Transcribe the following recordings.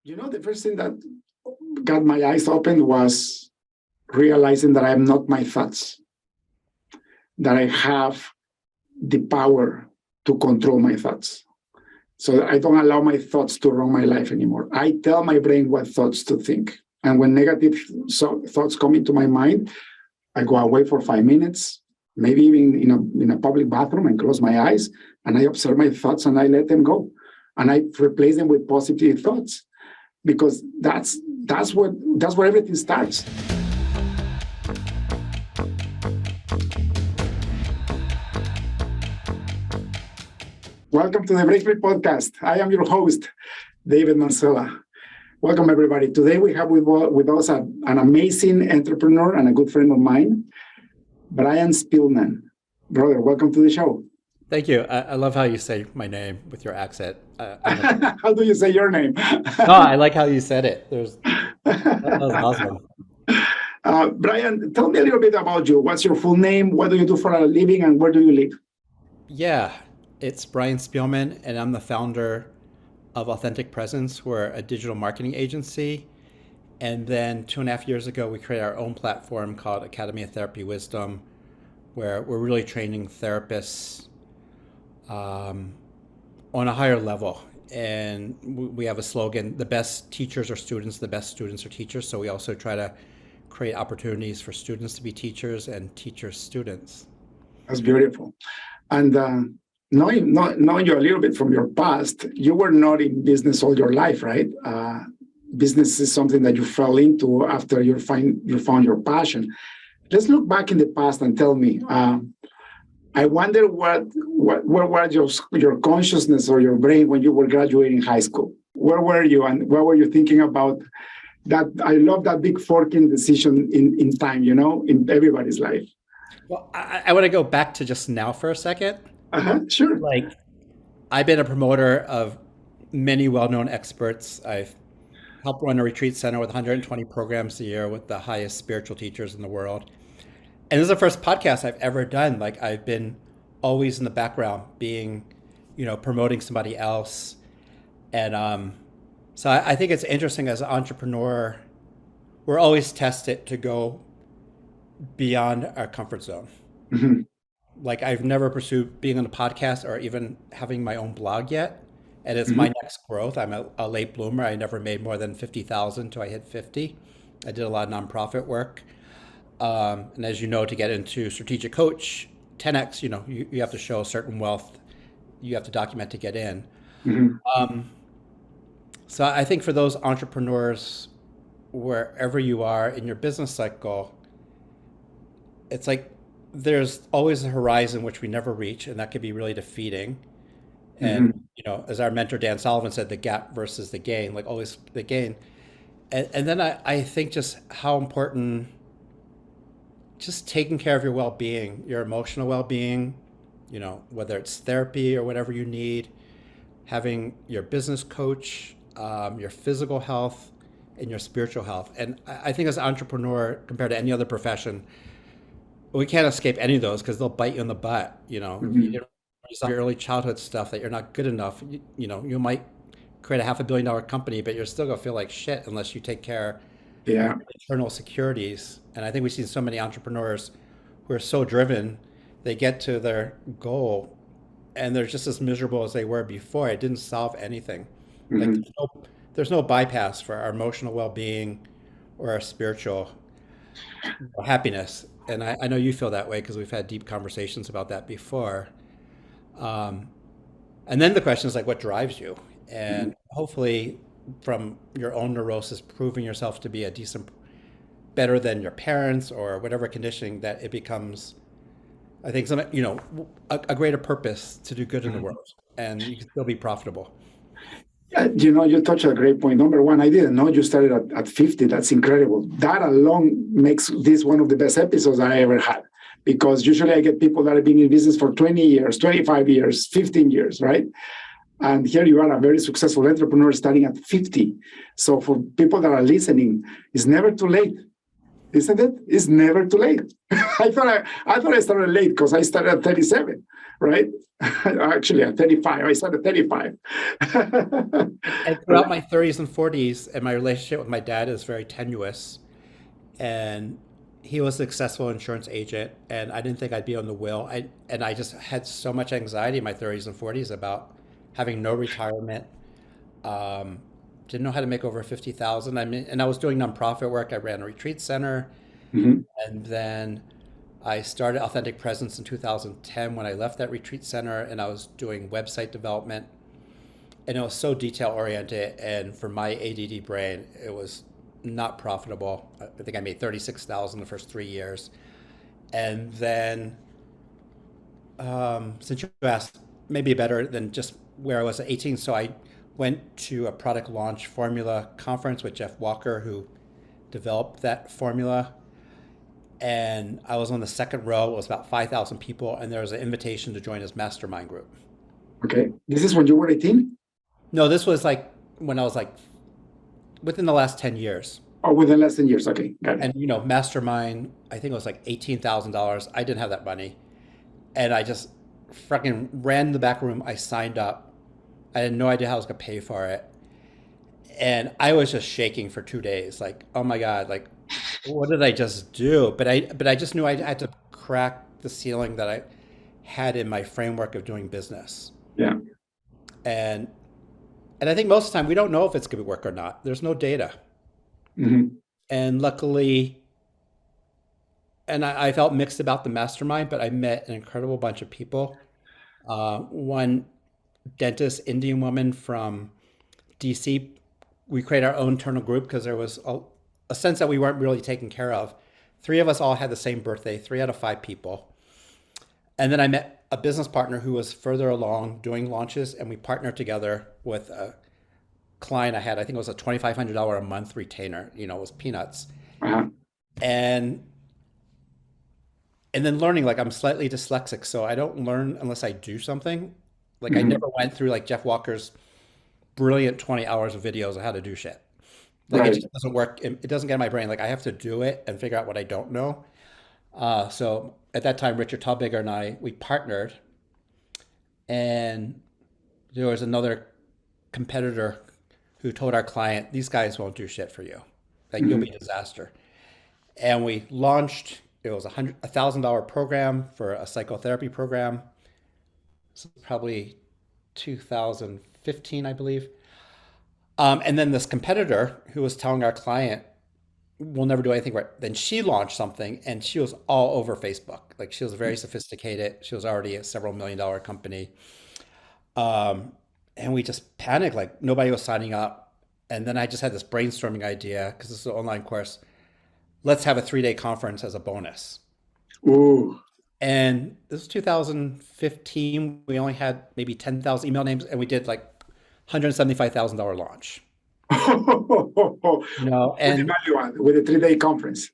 The first thing that got my eyes open was realizing that I'm not my thoughts, that I have the power to control my thoughts. So I don't allow my thoughts to run my life anymore. I tell my brain what thoughts to think. And when negative thoughts come into my mind, I go away for 5 minutes, maybe even in a public bathroom, and close my eyes, and I observe my thoughts and I let them go. And I replace them with positive thoughts, because that's where everything starts. Welcome to the Break Free Podcast. I am your host, David Marcella. Welcome, everybody. Today we have with us an amazing entrepreneur and a good friend of mine, Brian Spielmann. Brother, welcome to the show. Thank you. I love how you say my name with your accent. How do you say your name? No, I like how you said it. That was awesome. Brian, tell me a little bit about you. What's your full name? What do you do for a living? And where do you live? Yeah, it's Brian Spielmann, and I'm the founder of Authentic Presence. We're a digital marketing agency. And then 2.5 years ago, we created our own platform called Academy of Therapy Wisdom, where we're really training therapists on a higher level. And we have a slogan: the best teachers are students, the best students are teachers. So we also try to create opportunities for students to be teachers and teachers students. That's beautiful. And knowing you a little bit from your past, you were not in business all your life, right? Business is something that you fell into after you found your passion. Let's look back in the past and tell me. I wonder where was your consciousness or your brain when you were graduating high school? Where were you, and what were you thinking about? That I love that big forking decision in time, in everybody's life. Well, I want to go back to just now for a second. Sure. Like, I've been a promoter of many well-known experts. I've helped run a retreat center with 120 programs a year with the highest spiritual teachers in the world. And this is the first podcast I've ever done. Like, I've been always in the background, being, promoting somebody else. And so I think it's interesting as an entrepreneur, we're always tested to go beyond our comfort zone. Mm-hmm. Like, I've never pursued being on a podcast or even having my own blog yet. And it's Mm-hmm. my next growth. I'm a late bloomer. I never made more than 50,000 until I hit 50. I did a lot of nonprofit work. And as you know, to get into strategic coach, 10X, you have to show a certain wealth. You have to document to get in. Mm-hmm. So I think for those entrepreneurs, wherever you are in your business cycle, it's like there's always a horizon which we never reach, and that could be really defeating. And, as our mentor Dan Sullivan said, the gap versus the gain, like always the gain. And then I think just how important just taking care of your well-being, your emotional well-being, whether it's therapy or whatever you need, having your business coach, your physical health, and your spiritual health. And I think as an entrepreneur, compared to any other profession, we can't escape any of those because they'll bite you in the butt. You didn't resolve your early childhood stuff, that you're not good enough. You might create a $500 million company, but you're still gonna feel like shit unless you take care of your internal securities. And I think we've seen so many entrepreneurs who are so driven, they get to their goal and they're just as miserable as they were before. It didn't solve anything. Mm-hmm. Like, there's no bypass for our emotional well-being or our spiritual happiness. And I know you feel that way because we've had deep conversations about that before. And then the question is, like, what drives you? And hopefully from your own neurosis, proving yourself to be better than your parents or whatever conditioning, that it becomes, I think, a greater purpose to do good in the world, and you can still be profitable. Yeah, you touched a great point. Number one, I didn't know you started at 50. That's incredible. That alone makes this one of the best episodes I ever had, because usually I get people that have been in business for 20 years, 25 years, 15 years, right? And here you are, a very successful entrepreneur starting at 50. So for people that are listening, it's never too late. isn't it? It's never too late. I thought I started late because I started at 37, right? Actually, at 35. I started at 35. And throughout my 30s and 40s, and my relationship with my dad is very tenuous. And he was a successful insurance agent, and I didn't think I'd be on the will. I just had so much anxiety in my 30s and 40s about having no retirement. Um, didn't know how to make over 50,000. I mean, and I was doing nonprofit work. I ran a retreat center, Mhm. and then I started Authentic Presence in 2010 when I left that retreat center, and I was doing website development, and it was so detail oriented, and for my ADD brain, it was not profitable. I think I made 36,000 the first 3 years, and then since you asked, maybe better than just where I was at 18. So I went to a product launch formula conference with Jeff Walker, who developed that formula. And I was on the second row. It was about 5,000 people, and there was an invitation to join his mastermind group. Okay. This is when you were 18? No, this was like when I was like within the last 10 years. Or within less than years? Okay, got it. And mastermind, I think it was like $18,000. I didn't have that money. And I just fucking ran in the back room. I signed up. I had no idea how I was gonna pay for it. And I was just shaking for 2 days. Like, oh my God, like what did I just do? But I just knew I had to crack the ceiling that I had in my framework of doing business. Yeah. And and I think most of the time we don't know if it's gonna work or not. There's no data. Hmm. And luckily, and I felt mixed about the mastermind, but I met an incredible bunch of people. One dentist, Indian woman from DC. We created our own internal group because there was a sense that we weren't really taken care of. Three of us all had the same birthday, 3 out of 5 people. And then I met a business partner who was further along doing launches, and we partnered together with a client I had. I think it was a $2,500 a month retainer. It was peanuts. Uh-huh. And and then learning, like I'm slightly dyslexic, so I don't learn unless I do something. Like I Hmm. never went through like Jeff Walker's brilliant 20 hours of videos of how to do shit. Like it Right. just doesn't work. It doesn't get in my brain. Like I have to do it and figure out what I don't know. So at that time, Richard Tallbigger and I, we partnered, and there was another competitor who told our client, these guys won't do shit for you. Like you'll be Hmm. a disaster. And we launched, it was $1,000 program for a psychotherapy program. So probably 2015, I believe. And then this competitor who was telling our client, we'll never do anything right. Then she launched something, and she was all over Facebook. Like she was very sophisticated. She was already a several million-dollar company. Um, and we just panicked, like nobody was signing up. And then I just had this brainstorming idea because this is an online course. Let's have a 3-day conference as a bonus. Ooh. And this was 2015. We only had maybe 10,000 email names, and we did like $175,000 launch. With the And value add, with the 3-day conference,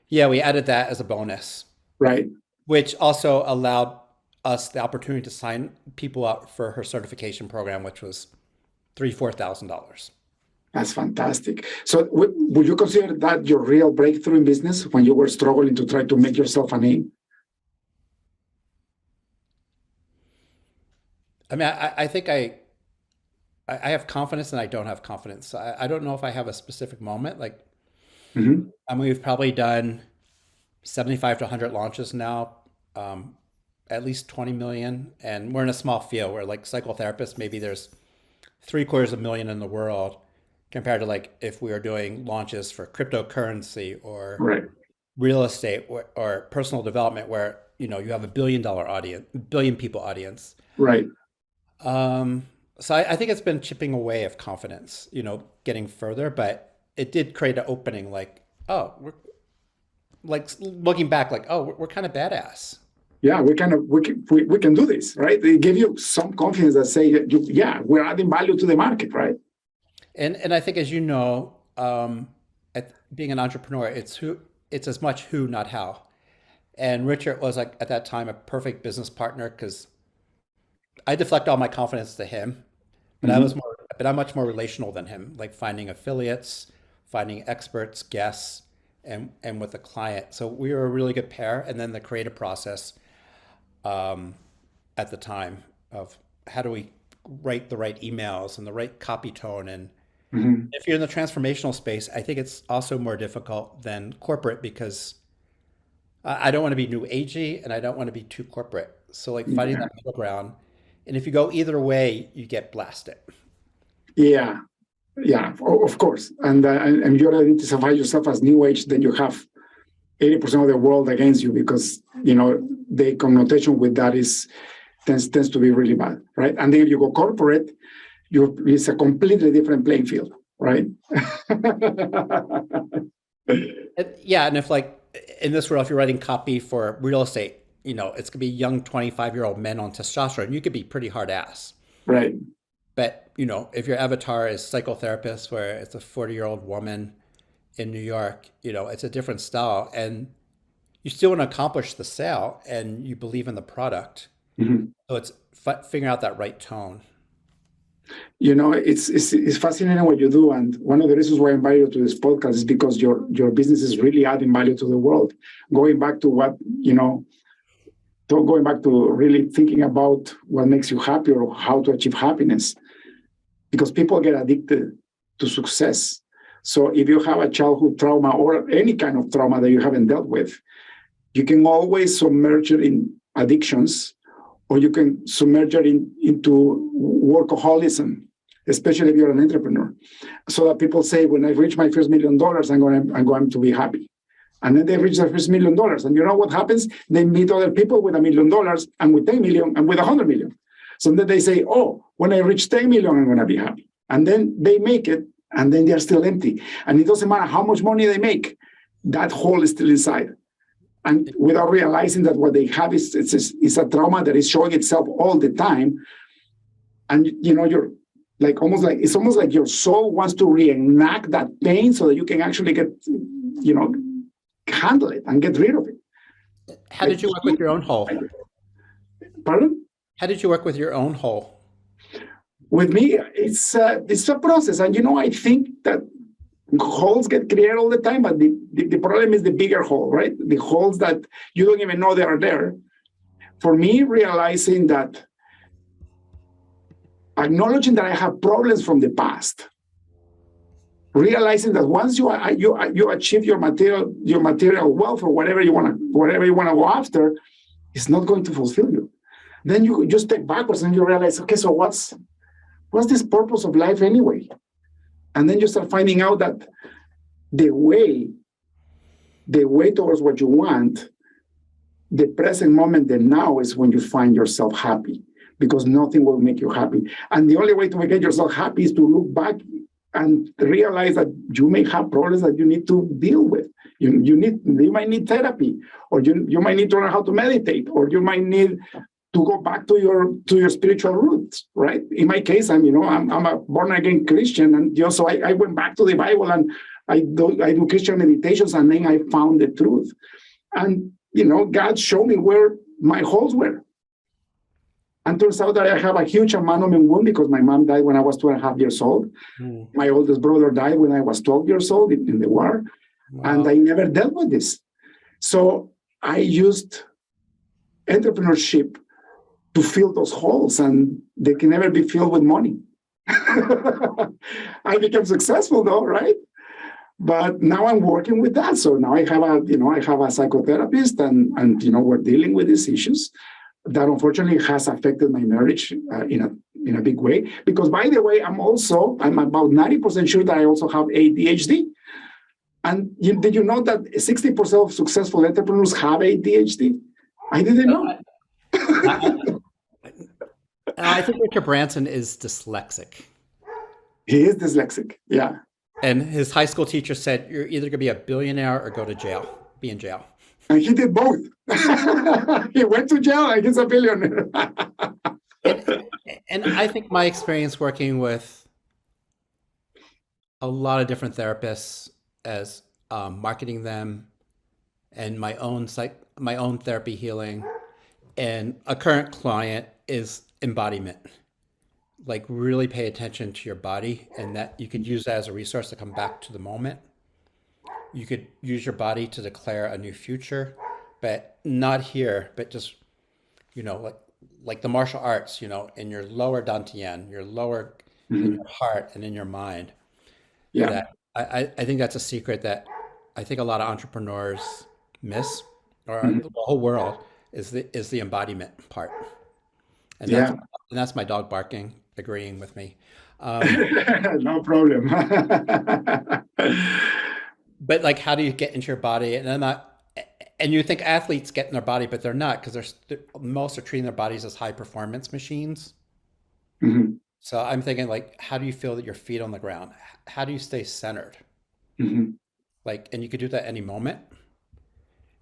yeah, we added that as a bonus, right? which also allowed us the opportunity to sign people up for her certification program, which was $4,000. That's fantastic. So, would you consider that your real breakthrough in business when you were struggling to try to make yourself a name? I mean, I think I have confidence and I don't have confidence. I don't know if I have a specific moment. Like, Hmm. I mean, we've probably done 75 to 100 launches now, um, at least 20 million. And we're in a small field where, like, psychotherapists, maybe there's 750,000 in the world compared to, like, if we were doing launches for cryptocurrency or Right. real estate or personal development where, you have $1 billion audience, billion people audience. Right. Um, so I think it's been chipping away of confidence, getting further, but it did create an opening like, oh, we're like looking back, like, oh, we're kind of badass. Yeah, we can do this, right? They give you some confidence that say, yeah, we're adding value to the market, right? And I think, as you know, being an entrepreneur, it's as much who, not how. And Richard was, like, at that time, a perfect business partner because I deflect all my confidence to him, but Hmm. I'm much more relational than him, like finding affiliates, finding experts, guests, and with the client. So we were a really good pair. And then the creative process at the time of how do we write the right emails and the right copy tone. And Mhm. if you're in the transformational space, I think it's also more difficult than corporate because I don't want to be new agey and I don't want to be too corporate. So like finding Yeah. that middle ground. And if you go either way, you get blasted. Yeah. Yeah. Of course. And you identify yourself as new age, then you have 80% of the world against you because the connotation with that is tends to be really bad, right? And then if you go corporate, it's a completely different playing field, right? Yeah, and if like in this world, if you're writing copy for real estate, it's gonna be young 25-year-old men on testosterone. You could be pretty hard ass. Right. But if your avatar is psychotherapist, where it's a 40-year-old woman in New York, it's a different style, and you still want to accomplish the sale, and you believe in the product. Mhm. So it's figuring out that right tone. It's fascinating what you do, and one of the reasons why I invite you to this podcast is because your business is really adding value to the world. Going back to going back to really thinking about what makes you happy or how to achieve happiness, because people get addicted to success. So if you have a childhood trauma or any kind of trauma that you haven't dealt with, you can always submerge it in addictions, or you can submerge it into workaholism, especially if you're an entrepreneur. So that people say, when I reach my first $1 million, I'm going to be happy. And then they reach their first $1 million. And you know what happens? They meet other people with $1 million and with 10 million and with 100 million. So then they say, oh, when I reach 10 million, I'm going to be happy. And then they make it, and then they're still empty. And it doesn't matter how much money they make, that hole is still inside. And without realizing that what they have is a trauma that is showing itself all the time. And you're it's almost like your soul wants to reenact that pain so that you can actually get, handle it and get rid of it. How did you work with your own hole? Pardon? How did you work with your own hole? With me, it's a process. And I think that holes get created all the time, but the problem is the bigger hole, right? The holes that you don't even know they are there. For me, realizing that, acknowledging that I have problems from the past, realizing that once you achieve your material wealth or whatever you want to go after, it's not going to fulfill you. Then you just step backwards and you realize, okay, so what's this purpose of life anyway? And then you start finding out that the way towards what you want, the present moment, the now, is when you find yourself happy, because nothing will make you happy. And the only way to get yourself happy is to look back and realize that you may have problems that you need to deal with. You might need therapy, or you might need to learn how to meditate, or you might need to go back to your spiritual roots, right? In my case, I'm a born again Christian, and so I went back to the Bible, and I do Christian meditations, and then I found the truth. And God showed me where my holes were. And turns out that I have a huge abandonment wound because my mom died when I was 2.5 years old. Mm. My oldest brother died when I was 12 years old in the war. Wow. And I never dealt with this. So I used entrepreneurship to fill those holes, and they can never be filled with money. I became successful though, right? But now I'm working with that. So now I have a psychotherapist, and we're dealing with these issues that unfortunately has affected my marriage in a big way. Because, by the way, I'm about 90% sure that I also have ADHD. And did you know that 60% of successful entrepreneurs have ADHD? I didn't know. I think Richard Branson is dyslexic. He is dyslexic, yeah. And his high school teacher said, you're either going to be a billionaire or go to jail, be in jail. And he did both. He went to jail and he's a billionaire. and I think my experience working with a lot of different therapists as marketing them, and my own therapy healing, and a current client is embodiment. Like, really pay attention to your body, and that you could use that as a resource to come back to the moment. you could use your body to declare a new future, but not here, but just, like the martial arts, in your lower dantian, your lower, in Mhm. your heart and in your mind. Yeah. That I think that's a secret that I think a lot of entrepreneurs miss, or Mhm. the whole world is the embodiment part. And Yeah. that's my dog barking, agreeing with me. No problem. But like, how do you get into your body? And I'm not, and you think athletes get in their body, but they're not, because most are treating their bodies as high performance machines. Mhm. So I'm thinking, like, how do you feel that your feet on the ground? How do you stay centered? Mhm. Like, and you could do that any moment.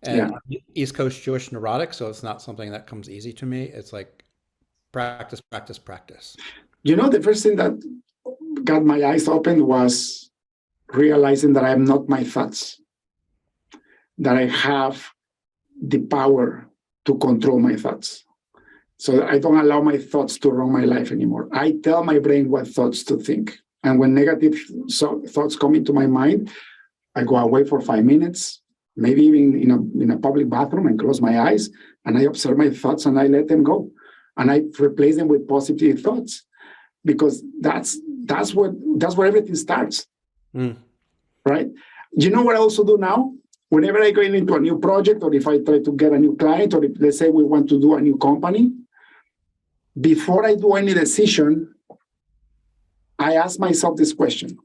Yeah. And I'm East Coast Jewish neurotic, so it's not something that comes easy to me. It's like practice, practice, practice. The first thing that got my eyes open was realizing that I'm not my thoughts, that I have the power to control my thoughts. So I don't allow my thoughts to run my life anymore. I tell my brain what thoughts to think. And when negative thoughts come into my mind, I go away for 5 minutes, maybe even in a public bathroom, and close my eyes, and I observe my thoughts and I let them go. And I replace them with positive thoughts, because that's where everything starts, Mm. right? You know what I also do now? Whenever I go into a new project, or if I try to get a new client, or if, let's say, we want to do a new company, before I do any decision, I ask myself this question: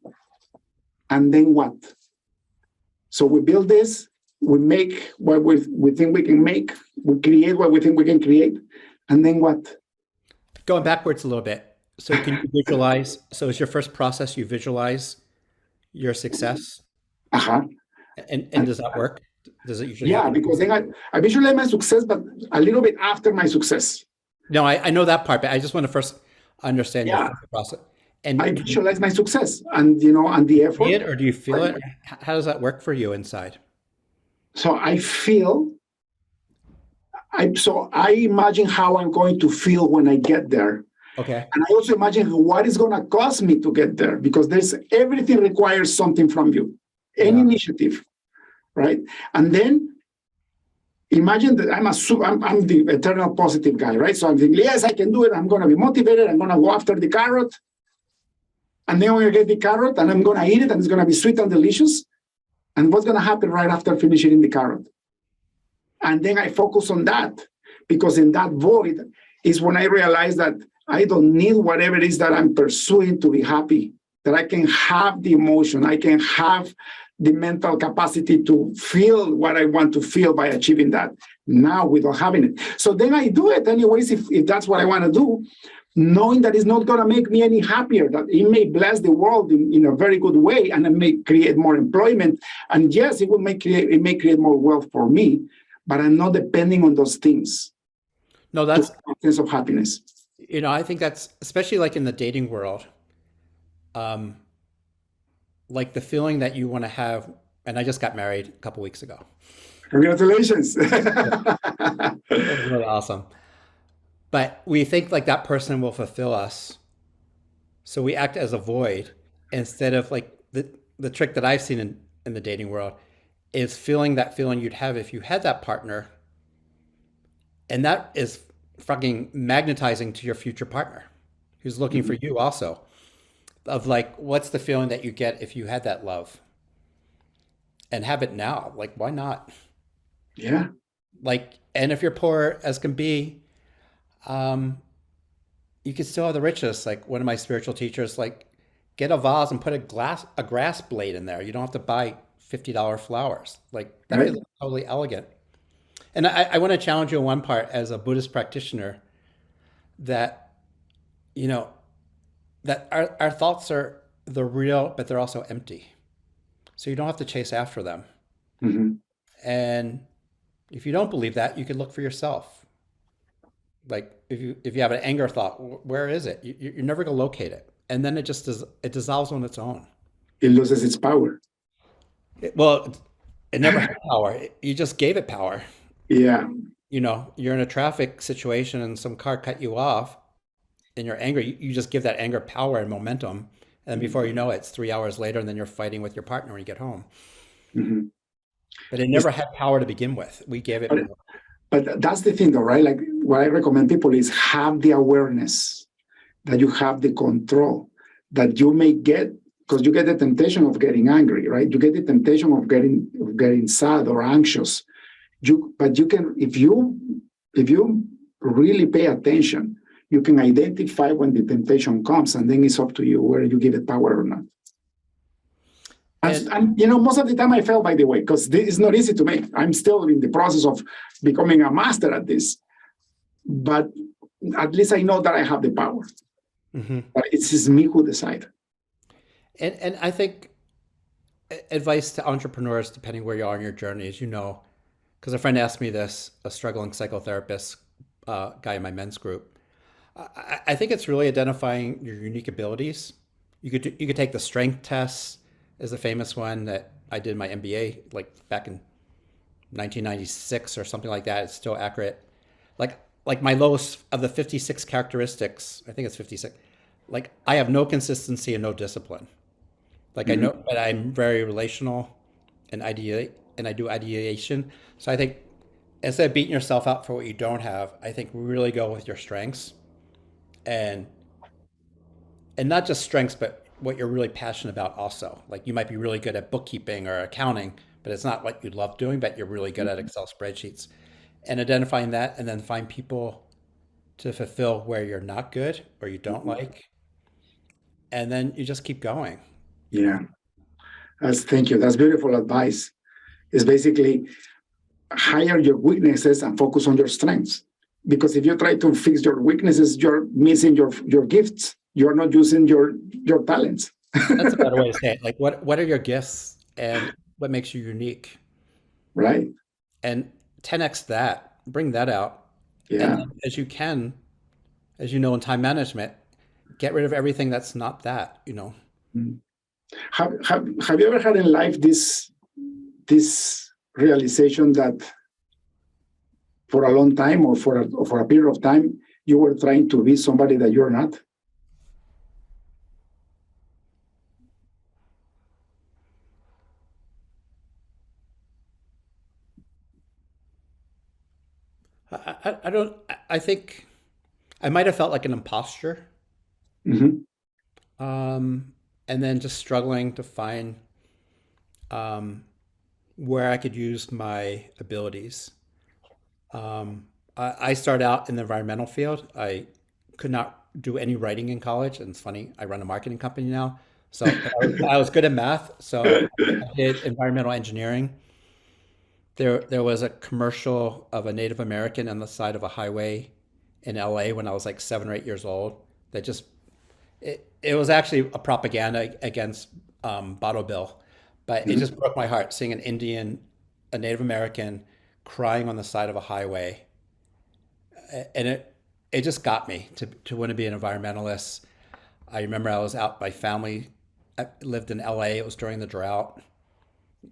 and then what? So we build this, we make what we think we can make, we create what we think we can create, and then what? Going backwards a little bit. So can you visualize? So is your first process you visualize your success? Uh-huh. And does that work? Does it usually Yeah, happen? because then I visualize my success, but a little bit after my success. No, I know that part, but I just want to first understand your Yeah, first process. I And can you visualize my success, and and the see effort. it or do you feel it? Or how does that work for you inside? So I imagine how I'm going to feel when I get there. Okay. And I also imagine what it's going to cost me to get there, because everything requires something from you, any Yeah. initiative, right? And then imagine that I'm the eternal positive guy, right? So I'm thinking, yes, I can do it. I'm going to be motivated. I'm going to go after the carrot. And then when I get the carrot, and I'm going to eat it, and it's going to be sweet and delicious. And what's going to happen right after finishing eating the carrot? And then I focus on that, because in that void is when I realize that I don't need whatever it is that I'm pursuing to be happy, that I can have the emotion, I can have the mental capacity to feel what I want to feel by achieving that now without having it. So then I do it anyways, if that's what I want to do, knowing that it's not going to make me any happier, that it may bless the world in a very good way, and it may create more employment. And yes, it may create more wealth for me, but I'm not depending on those things No, to that's, have a sense of happiness. I think that's especially like in the dating world, um, like the feeling that you want to have. And I just got married a couple weeks ago. Congratulations. It was really awesome. But we think like that person will fulfill us. So we act as a void instead of like the trick that I've seen in the dating world is feeling that feeling you'd have if you had that partner. And that is fucking magnetizing to your future partner who's looking for you also. Of like, what's the feeling that you get if you had that love and have it now? Like, why not? Yeah. Like, and if you're poor as can be, um, you can still have the riches. Like one of my spiritual teachers, like, get a vase and put a grass blade in there. You don't have to buy $50 flowers. Like that Right. could look totally elegant. And I want to challenge you on one part as a Buddhist practitioner that, you know, that our thoughts they're real, but they're also empty. So you don't have to chase after them. Mhm. And if you don't believe that, you can look for yourself. Like if you have an anger thought, where is it? You're never gonna locate it, and then it dissolves on its own. It loses its power. Well, it never had power. You just gave it power. Yeah. You're in a traffic situation and some car cut you off, and you're angry. You just give that anger power and momentum, and before you know it, it's 3 hours later, and then you're fighting with your partner when you get home. Mhm. but it It's- never had power to begin with. We gave it but, more. but that's the thing, though, right? Like what I recommend people is have the awareness that you have the control that you may get because you get the temptation of getting angry, right? You get the temptation of getting sad or anxious. But you can if you really pay attention, you can identify when the temptation comes, and then it's up to you whether you give it power or not. And most of the time I fail, by the way, because this is not easy to make. I'm still in the process of becoming a master at this, but at least I know that I have the power. Mm-hmm. But it's just me who decide. And I think advice to entrepreneurs, depending where you are in your journey, is because a friend asked me this, a struggling psychotherapist guy in my men's group. I think it's really identifying your unique abilities. You could take the strength tests, is the famous one that I did my MBA like back in 1996 or something like that. It's still accurate. Like my lowest of the 56 characteristics, I think it's 56. Like I have no consistency and no discipline. Like I know, Mhm. but I'm very relational and ideate, and I do ideation. So I think instead of beating yourself up for what you don't have, I think really go with your strengths and not just strengths, but what you're really passionate about also. Like you might be really good at bookkeeping or accounting, but it's not what you love doing, but you're really good at Excel spreadsheets. And identifying that and then find people to fulfill where you're not good or you don't like. And then you just keep going. Yeah, thank you. That's beautiful advice. It's basically hire your weaknesses and focus on your strengths. Because if you try to fix your weaknesses, you're missing your gifts. You're not using your talents. That's a better way to say it. Like what are your gifts and what makes you unique? Right? And 10x that, bring that out. And Yeah. then as you can, as you know in time management, get rid of everything that's not that. Mm. Have you ever had in life this realization that for a long time or for a period of time you were trying to be somebody that you're not? I don't, I think I might have felt like an imposter. Hmm. Um, and then just struggling to find um, where I could use my abilities. I started out in the environmental field. I could not do any writing in college, and it's funny. I run a marketing company now, so but I was good at math. So I did environmental engineering. There was a commercial of a Native American on the side of a highway in LA when I was like 7 or 8 years old. That just it was actually a propaganda against Bottle Bill, but it just broke my heart seeing a Native American, crying on the side of a highway, and it just got me to want to be an environmentalist. I remember I was out by family. I lived in LA. It was during the drought.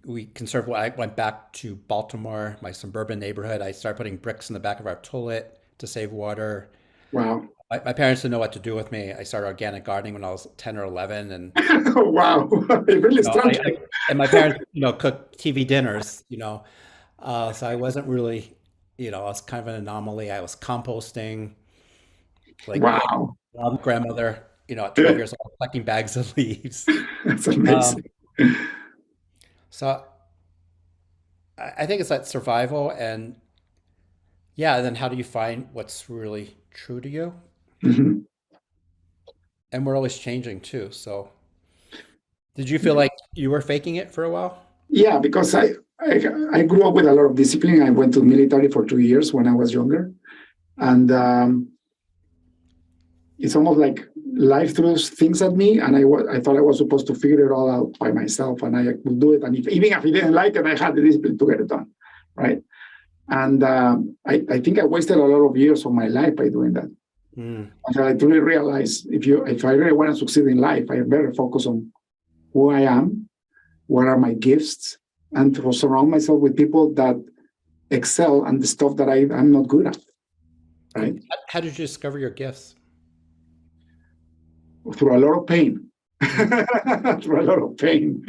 We conserved. I went back to Baltimore, my suburban neighborhood. I started putting bricks in the back of our toilet to save water. Wow. My parents didn't know what to do with me. I started organic gardening when I was 10 or 11, and Wow. It really know, struck you. and my parents, cooked TV dinners. So I wasn't really, I was kind of an anomaly. I was composting, like Wow. grandmother, at 12 years old, collecting bags of leaves. That's Um, amazing. so I think it's that survival and yeah, and then how do you find what's really true to you? Mhm. And we're always changing too. So did you feel like you were faking it for a while? Yeah, because I I grew up with a lot of discipline. I went to the military for 2 years when I was younger, and it's almost like life throws things at me, and I thought I was supposed to figure it all out by myself, and I would do it. And even if I didn't like it, I had the discipline to get it done, right? And I think I wasted a lot of years of my life by doing that. Mm. Until I truly realized if I really want to succeed in life, I better focus on who I am, what are my gifts, and to surround myself with people that excel and the stuff that I'm not good at, right? And how did you discover your gifts? Through a lot of pain. through a lot of pain,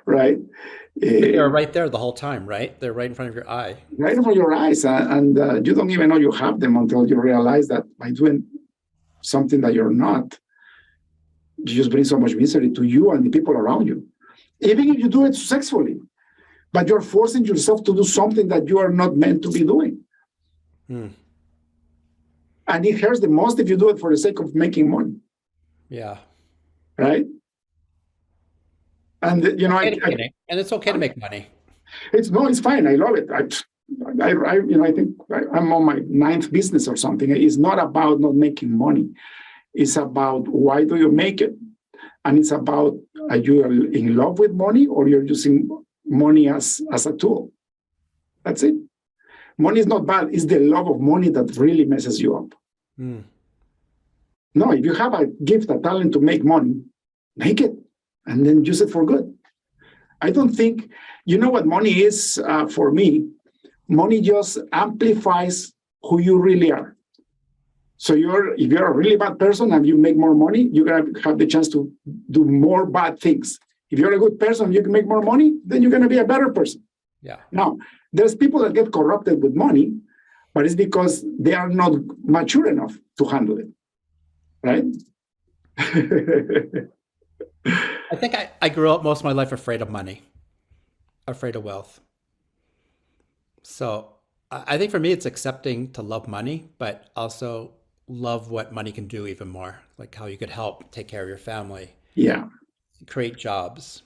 right? But they Uh, were right there the whole time, right? They're right in front of your eye. right in front of your eyes, and you don't even know you have them until you realize that by doing something that you're not, you just bring so much misery to you and the people around you. Even if you do it successfully, but you're forcing yourself to do something that you are not meant to be doing. Hmm. And it hurts the most if you do it for the sake of making money, Yeah. right? And And it's okay to make money. it's no, it's fine. I love it. I think I'm on my ninth business or something. It's not about not making money. It's about why do you make it, and it's about are you in love with money or you're using money as a tool. That's it. Money is not bad. It's the love of money that really messes you up. Hmm. No, if you have a gift, a talent to make money, make it and then use it for good. I don't think, you know what money is for me? Money just amplifies who you really are. So if you're a really bad person and you make more money, you're going to have the chance to do more bad things. If you're a good person, you can make more money, then you're going to be a better person. Yeah. Now, there's people that get corrupted with money, but it's because they are not mature enough to handle it, right? I think I grew up most of my life afraid of money, afraid of wealth. So I think for me, it's accepting to love money, but also love what money can do even more, like how you could help take care of your family, Yeah. create jobs.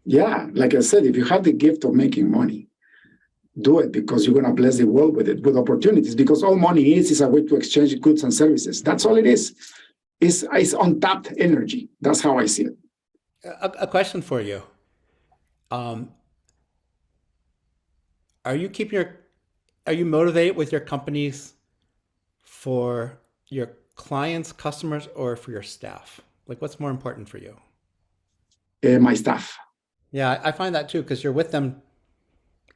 Yeah. Like I said, if you have the gift of making money, do it because you're going to bless the world with it, with opportunities, because all money is a way to exchange goods and services. That's all it is. It's untapped energy. That's how I see it. A question for you. Um, are you keeping your, are you motivated with your companies for your clients, customers, or for your staff? Like what's more important for you? My staff. Yeah, I find that too, because you're with them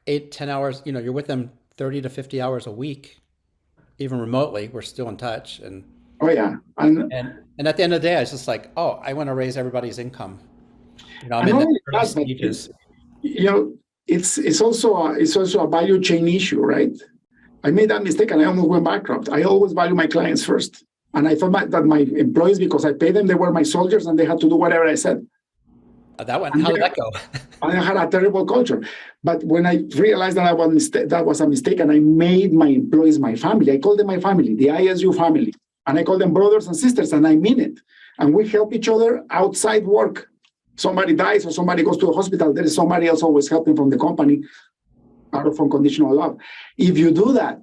8, 10 hours, you're with them 30 to 50 hours a week, even remotely, we're still in touch. Oh, yeah. And at the end of the day, it's just like, oh, I want to raise everybody's income. I'm And in not the only early that, but stages. you know, it's also a value chain issue, right? I made that mistake and I almost went bankrupt. I always value my clients first. And I thought that my employees, because I paid them, they were my soldiers and they had to do whatever I said. That one, And how did that go? I had a terrible culture. But when I realized that was a mistake and I made my employees my family, I call them my family, the ISU family. And I call them brothers and sisters, and I mean it. And we help each other outside work. Somebody dies or somebody goes to the hospital, there is somebody else always helping from the company out of unconditional love. If you do that,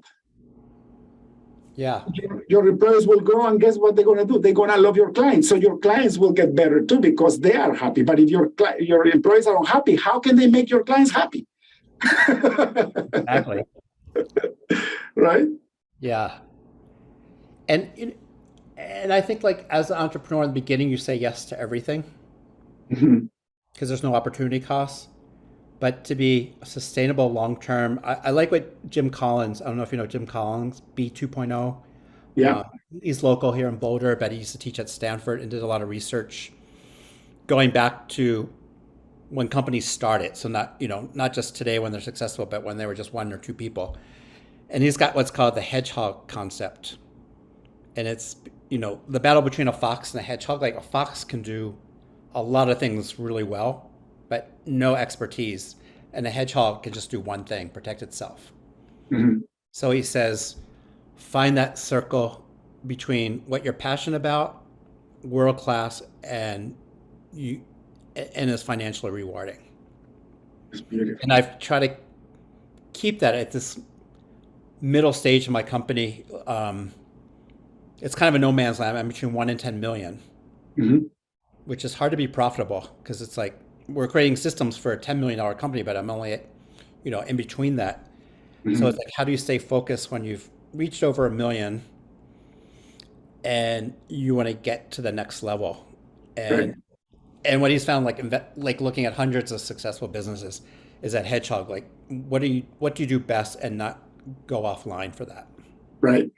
Yeah, your employees will grow, and guess what they're going to do? They're going to love your clients. So your clients will get better too because they are happy. But if your employees are unhappy, how can they make your clients happy? exactly. Right? Yeah. And I think like as an entrepreneur in the beginning, you say yes to everything Mhm. because there's no opportunity costs. But to be sustainable long term, I like what Jim Collins, I don't know if you know Jim Collins, B 2.0. Yeah. Uh, he's local here in Boulder, but he used to teach at Stanford and did a lot of research going back to when companies started. So not just today when they're successful, but when they were just one or two people. And he's got what's called the hedgehog concept. And it's, the battle between a fox and a hedgehog. Like a fox can do a lot of things really well, but no expertise. And a hedgehog can just do one thing, protect itself. Mhm. So he says, find that circle between what you're passionate about, world class, you, and is financially rewarding. It's beautiful. And I've tried to keep that at this middle stage of my company. It's kind of a no man's land. I'm between 1 and 10 million, Mhm. which is hard to be profitable because it's like we're creating systems for a $10 million company, but I'm only at, in between that. So it's Mhm. like, how do you stay focused when you've reached over 1 million and you want to get to the next level? Right. And what he's found, like looking at hundreds of successful businesses, is that hedgehog. Like, what do you do best, and not go offline for that? Right.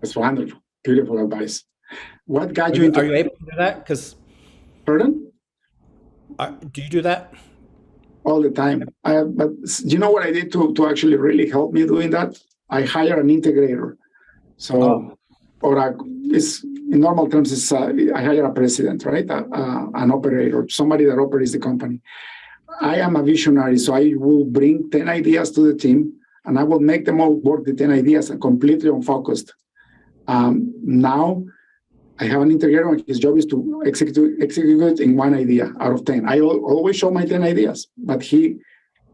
That's wonderful. Beautiful advice. What got Are you you into are you able to do that? Because Pardon? Do you do that? All the time. But you know what I did to actually really help me doing that? I hire an integrator. Oh, So, or it's in normal terms, it's I hire a president, right? An operator, somebody that operates the company. I am a visionary, so I will bring 10 ideas to the team and I will make them all work the 10 ideas and completely unfocused. Now I have an integrator and his job is to execute in one idea out of 10. I always show my 10 ideas, but he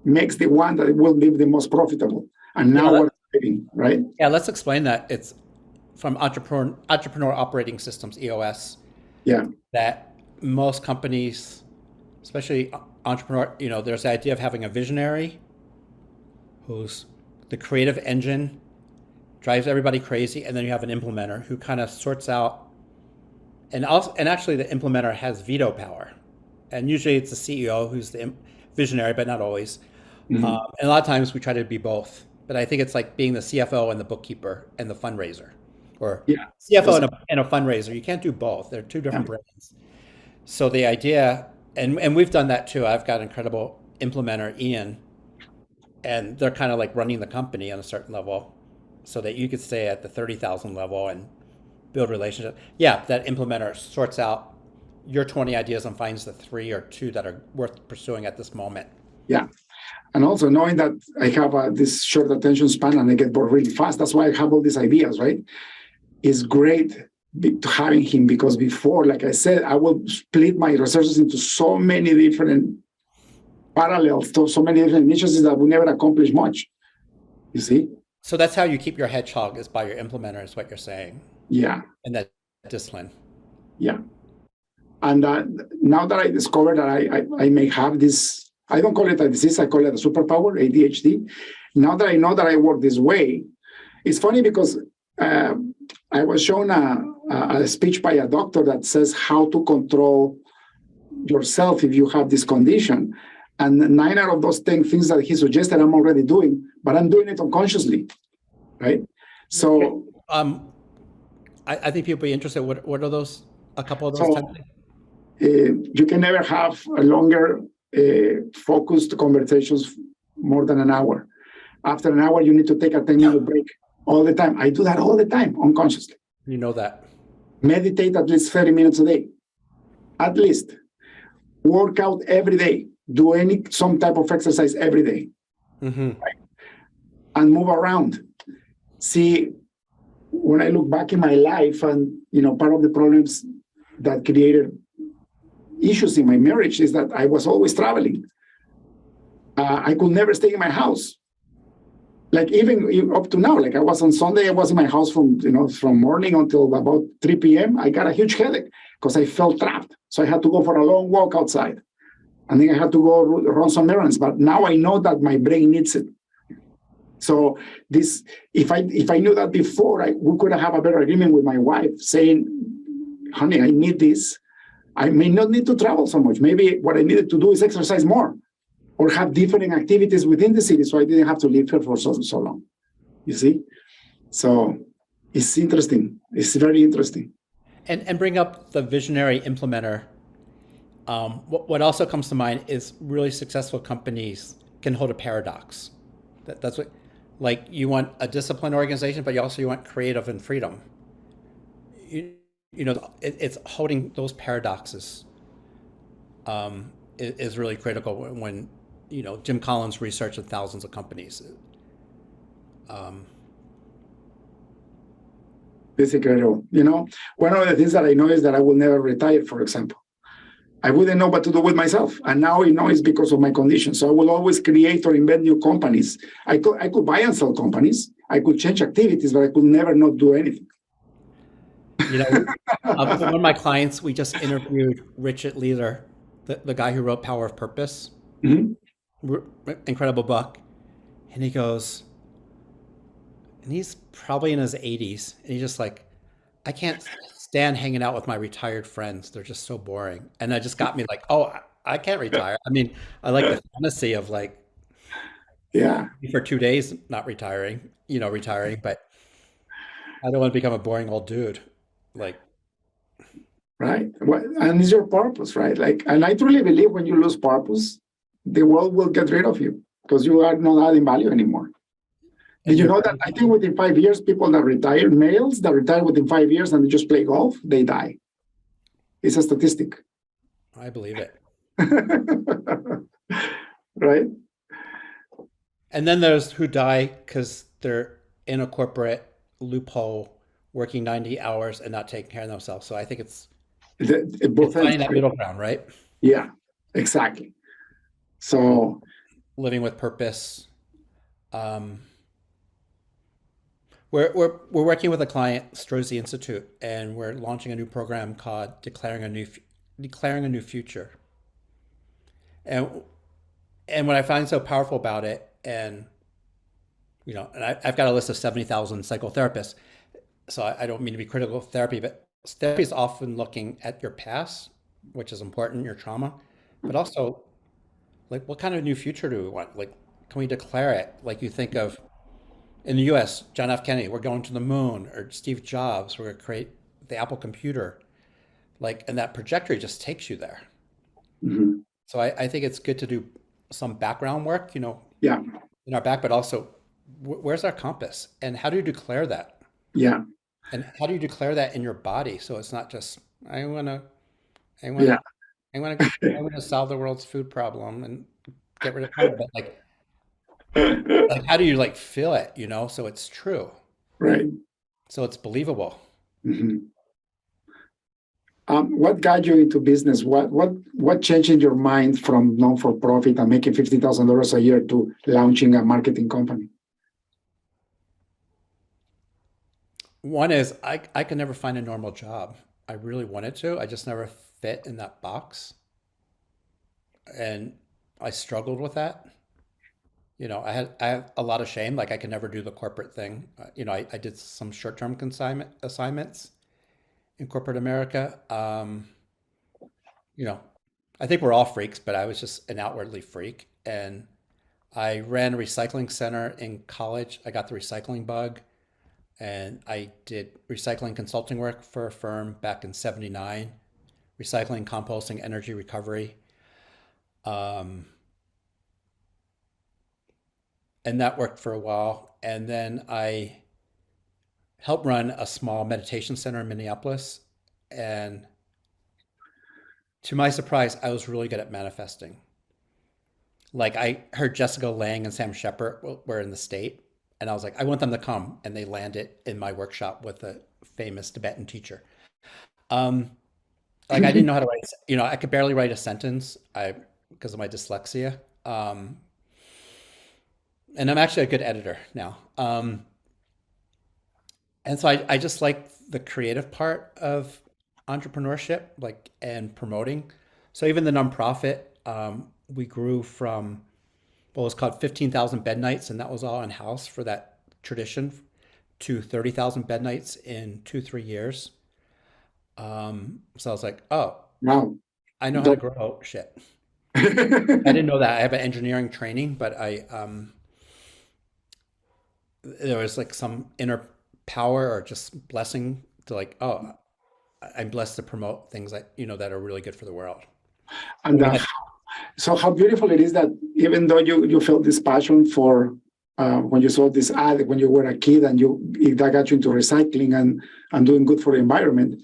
makes the one that will be the most profitable. And yeah. now we're trading, right? Yeah, let's explain that. It's from entrepreneur operating systems, EOS, Yeah. that most companies, especially entrepreneur, there's the idea of having a visionary who's the creative engine, drives everybody crazy, and then you have an implementer who kind of sorts out, and actually the implementer has veto power, and usually it's the CEO who's the visionary, but not always. Mhm. And a lot of times we try to be both, but I think it's like being the CFO and the bookkeeper and the fundraiser, or Yeah. CFO That's, and a fundraiser. You can't do both. They're two yeah. different brains. So the idea, and we've done that too. I've got an incredible implementer, Ian, and they're kind of like running the company on a certain level, so that you could stay at the 30,000 level and build relationships. Yeah, that implementer sorts out your 20 ideas and finds the three or two that are worth pursuing at this moment. Yeah. And also knowing that I have this short attention span and I get bored really fast. That's why I have all these ideas, right? It's great having him because before, like I said, I will split my resources into so many different parallels, so many different initiatives that we never accomplish much. You see? So that's how you keep your hedgehog, is by your implementer, is what you're saying, Yeah. and that discipline. Yeah. And now that I discovered that I may have this, I don't call it a disease, I call it a superpower, ADHD. Now that I know that I work this way, it's funny because I was shown a speech by a doctor that says how to control yourself if you have this condition. And 9 out of those 10 things that he suggested, I'm already doing, but I'm doing it unconsciously, right? So, I think people be interested. What are those? A couple of those 10 so things? you can never have a longer focused conversations more than an hour. After an hour, you need to take a 10-minute break all the time. I do that all the time, unconsciously. You know that. Meditate at least 30 minutes a day, at least. Work out every day. Do some type of exercise every day, Mm-hmm. and move around. See, when I look back in my life, and part of the problems that created issues in my marriage is that I was always traveling. I could never stay in my house. Like even up to now, like I was on Sunday, I was in my house from morning until about 3 p.m. I got a huge headache because I felt trapped. So I had to go for a long walk outside. And then I had to go run some errands. But now I know that my brain needs it. So if I knew that before, we could have a better agreement with my wife saying, honey, I need this. I may not need to travel so much. Maybe what I needed to do is exercise more or have different activities within the city so I didn't have to live here for so long. You see? So it's interesting. It's very interesting. And bring up the visionary implementer. What also comes to mind is really successful companies can hold a paradox. That's what, like, you want a disciplined organization, but you want creative and freedom. It's holding those paradoxes is really critical when Jim Collins researched thousands of companies. It's incredible. One of the things that I know is that I will never retire, for example. I wouldn't know what to do with myself. And now it's because of my condition. So I will always create or invent new companies. I could buy and sell companies. I could change activities, but I could never not do anything. For one of my clients, we just interviewed Richard Leader, the guy who wrote Power of Purpose. Mm-hmm. Incredible book. And he goes, and he's probably in his 80s. And he's just like, I can't stand hanging out with my retired friends. They're just so boring. And that just got me like, oh, I can't retire. I mean, I like the fantasy of like, Yeah. for 2 days, not retiring, but I don't want to become a boring old dude. Like, right? And it's your purpose, right? Like, and I truly believe when you lose purpose, the world will get rid of you because you are not adding value anymore. Did And you you're know that I think within 5 years, people that retire, males that retire within 5 years and they just play golf, they die. It's a statistic. I believe it. Right? And then there's who die because they're in a corporate loophole, working 90 hours and not taking care of themselves. So I think Both it's ends. finding that middle ground, right? Yeah, exactly. So, Living with purpose. Um, we're working with a client, Strozzi Institute, and we're launching a new program called Declaring a New Future. And and what I find so powerful about it, and and I've got a list of 70,000 psychotherapists, so I don't mean to be critical of therapy, but therapy is often looking at your past, which is important, your trauma, but also like what kind of new future do we want? Like, can we declare it? Like you think of in the US, John F. Kennedy, we're going to the moon, or Steve Jobs, we're going to create the Apple computer. Like, and that trajectory just takes you there. mhm, So I think it's good to do some background work, yeah, in our back, but also where's our compass and how do you declare that? yeah, And how do you declare that in your body? So it's not just, I want to, I want yeah, to, I want to solve the world's food problem and get rid of hunger. But like, how do you like feel it, so it's true. right. So it's believable. Mhm. What got you into business? What changed in your mind from non-for-profit and making $50,000 a year to launching a marketing company? One is I could never find a normal job. I really wanted to. I just never fit in that box. And I struggled with that. I had a lot of shame. Like I could never do the corporate thing. I did some short-term consignment assignments in corporate America. You know, I think we're all freaks, but I was just an outwardly freak. And I ran a recycling center in college. I got the recycling bug, and I did recycling consulting work for a firm back in '79, recycling, composting, energy recovery. Um, and that worked for a while. And then I helped run a small meditation center in Minneapolis. And to my surprise, I was really good at manifesting. Like I heard Jessica Lange and Sam Shepard were in the state, and I was like, I want them to come, and they landed in my workshop with a famous Tibetan teacher. Um, like I didn't know how to write, I could barely write a sentence, because of my dyslexia. And I'm actually a good editor now. And so I just like the creative part of entrepreneurship, like and promoting. So even the nonprofit, we grew from what was called 15,000 bed nights, and that was all in house for that tradition, to 30,000 bed nights in 2, 3 years. So I was like, oh, Wow. I know how to That- grow shit. I didn't know that. I have an engineering training, but there was like some inner power or just blessing to like, oh, I'm blessed to promote things that are really good for the world. and Go ahead. so how beautiful it is that even though you felt this passion for when you saw this ad when you were a kid and that got you into recycling and doing good for the environment,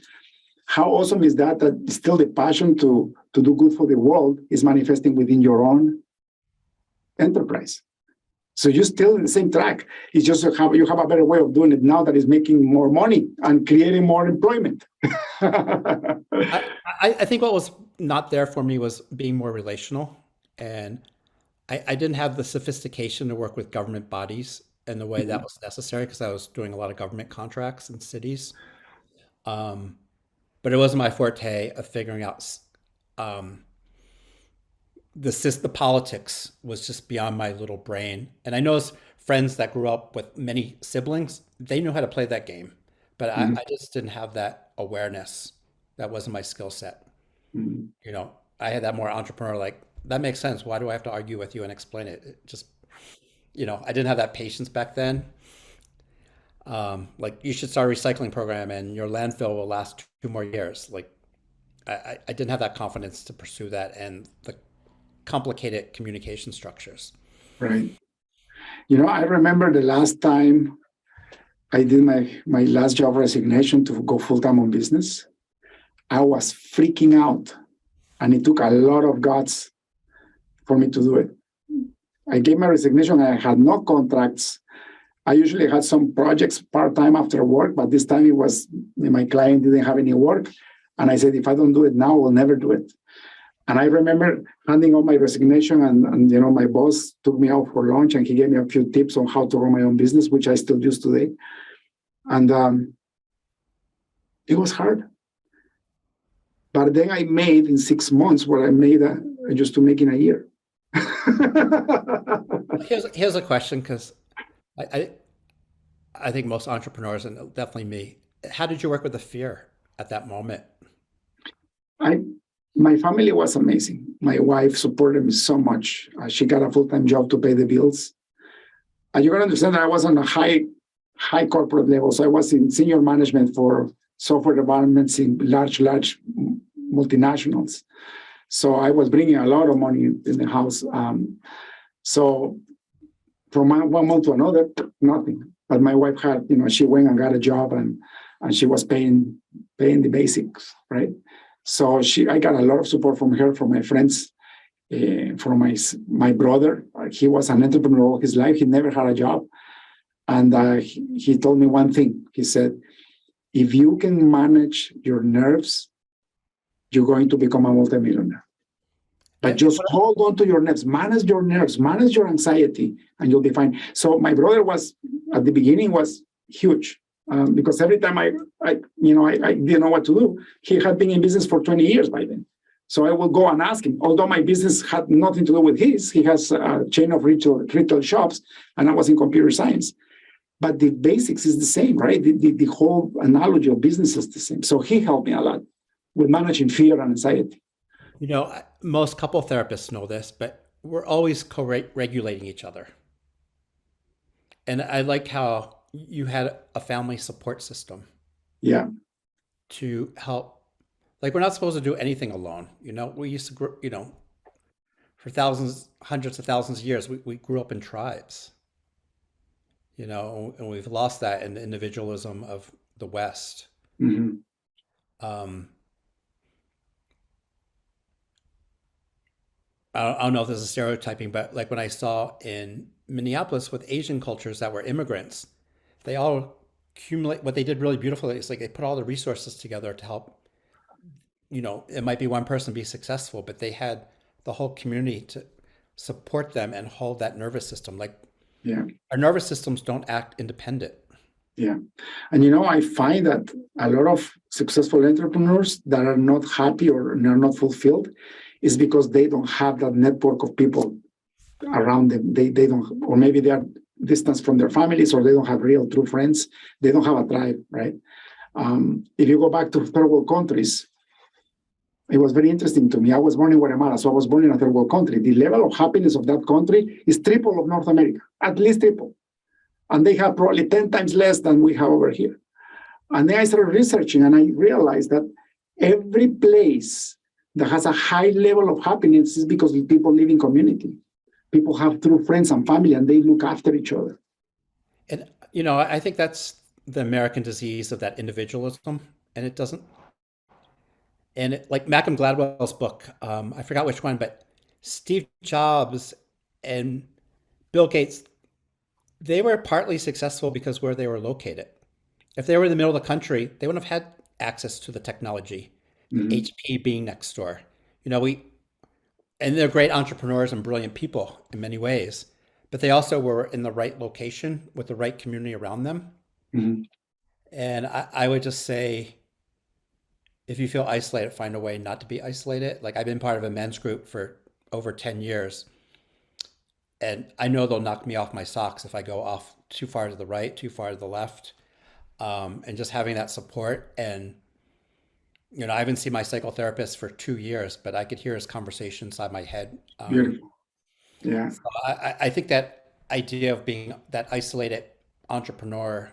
how awesome is that still the passion to do good for the world is manifesting within your own enterprise. So you're still in the same track. It's just you have a better way of doing it now that is making more money and creating more employment. I, I think what was not there for me was being more relational. And I didn't have the sophistication to work with government bodies in the way that was necessary because I was doing a lot of government contracts in cities. Um, but it wasn't my forte of figuring out um, the politics was just beyond my little brain. And I know friends that grew up with many siblings, they knew how to play that game, but I just didn't have that awareness. That wasn't my skill set. I had that more entrepreneur like that makes sense. Why do I have to argue with you and explain it? It just I didn't have that patience back then. Like you should start a recycling program and your landfill will last 2 more years. Like I didn't have that confidence to pursue that and the complicated communication structures. Right. I remember the last time I did my last job resignation to go full time on business. I was freaking out, and it took a lot of guts for me to do it. I gave my resignation. I had no contracts. I usually had some projects part time after work, but this time it was my client didn't have any work. And I said, if I don't do it now, I will never do it. And I remember handing out my resignation, and my boss took me out for lunch, and he gave me a few tips on how to run my own business, which I still use today. And it was hard. But then I made in 6 months what I made I used to make in a year. Here's a question, because I I think most entrepreneurs, and definitely me, how did you work with the fear at that moment? I My family was amazing. My wife supported me so much. She got a full-time job to pay the bills. And you got to understand that I was on a high corporate level. So I was in senior management for software developments in large multinationals. So I was bringing a lot of money in the house. So from one month to another, nothing. But my wife had, she went and got a job, and she was paying the basics, right? So I got a lot of support from her, from my friends, from my brother. He was an entrepreneur all his life. He never had a job. And he told me one thing. He said, if you can manage your nerves, you're going to become a multimillionaire. But just hold on to your nerves, manage your anxiety, and you'll be fine. So my brother was, at the beginning, was huge. Because every time I didn't know what to do. He had been in business for 20 years by then. So I will go and ask him, although my business had nothing to do with his. He has a chain of retail shops, and I was in computer science. But the basics is the same, right? The whole analogy of business is the same. So he helped me a lot with managing fear and anxiety. Most couple therapists know this, but we're always co-regulating each other. And I like how you had a family support system. Yeah. To help. Like, we're not supposed to do anything alone. We used to grow, for hundreds of thousands of years, we grew up in tribes, and we've lost that in the individualism of the West. Mm-hmm. I don't know if this is stereotyping, but like when I saw in Minneapolis with Asian cultures that were immigrants, they all accumulate. What they did really beautifully is like they put all the resources together to help. It might be one person be successful, but they had the whole community to support them and hold that nervous system. Like, yeah, our nervous systems don't act independent. Yeah. And I find that a lot of successful entrepreneurs that are not happy or are not fulfilled is because they don't have that network of people around them. They don't, or maybe they are distanced from their families, or they don't have real true friends. They don't have a tribe, right? If you go back to third world countries, it was very interesting to me. I was born in Guatemala, so I was born in a third world country. The level of happiness of that country is triple of North America, at least triple. And they have probably 10 times less than we have over here. And then I started researching, and I realized that every place that has a high level of happiness is because people live in community. People have true friends and family, and they look after each other. And, I think that's the American disease of that individualism. And it doesn't, like Malcolm Gladwell's book, I forgot which one, but Steve Jobs and Bill Gates, they were partly successful because where they were located. If they were in the middle of the country, they wouldn't have had access to the technology, HP being next door. And they're great entrepreneurs and brilliant people in many ways, but they also were in the right location with the right community around them. Mm-hmm. And I would just say, if you feel isolated, find a way not to be isolated. Like, I've been part of a men's group for over 10 years. And I know they'll knock me off my socks if I go off too far to the right, too far to the left. And just having that support. And, I haven't seen my psychotherapist for 2 years, but I could hear his conversation inside my head. Beautiful. Yeah. So I think that idea of being that isolated entrepreneur,